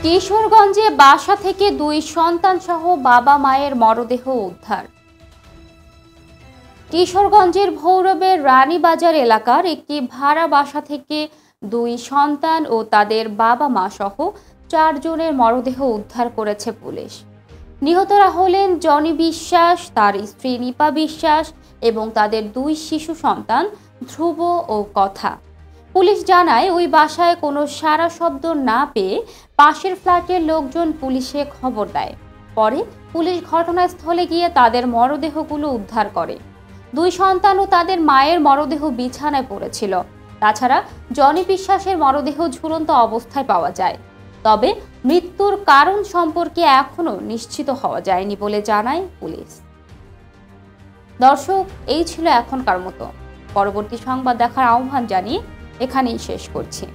কিশোরগঞ্জে বাসা থেকে দুই সন্তান সহ বাবা মায়ের মরদেহ উদ্ধার। কিশোরগঞ্জের ভৈরবের রানীবাজার এলাকার একটি ভাড়া বাসা থেকে দুই সন্তান ও তাদের বাবা মা সহ 4 জনের মরদেহ উদ্ধার করেছে পুলিশ। নিহতরা হলেন জনি বিশ্বাস, তার স্ত্রী নিপা বিশ্বাস এবং তাদের দুই শিশু সন্তান ধ্রুব ও কথা। পুলিশ জানায় ওই বাসায় কোনো সাড়া শব্দ না পেয়ে পাশের ফ্ল্যাটের লোকজন পুলিশে খবর দেয়। পরে পুলিশ ঘটনাস্থলে গিয়ে তাদের মরদেহগুলো উদ্ধার করে। দুই সন্তান ও তাদের মায়ের মরদেহ বিছানায় পড়েছিল। তাছাড়া জনি বিশ্বাসের মরদেহ ঝুলন্ত অবস্থায় পাওয়া যায়। তবে মৃত্যুর কারণ সম্পর্কে এখনো নিশ্চিত হওয়া যায়নি বলে জানায় পুলিশ। দর্শক, এই ছিল এখনকার মতো। পরবর্তী সংবাদ দেখার আহ্বান জানিয়ে এখানেই শেষ করছি।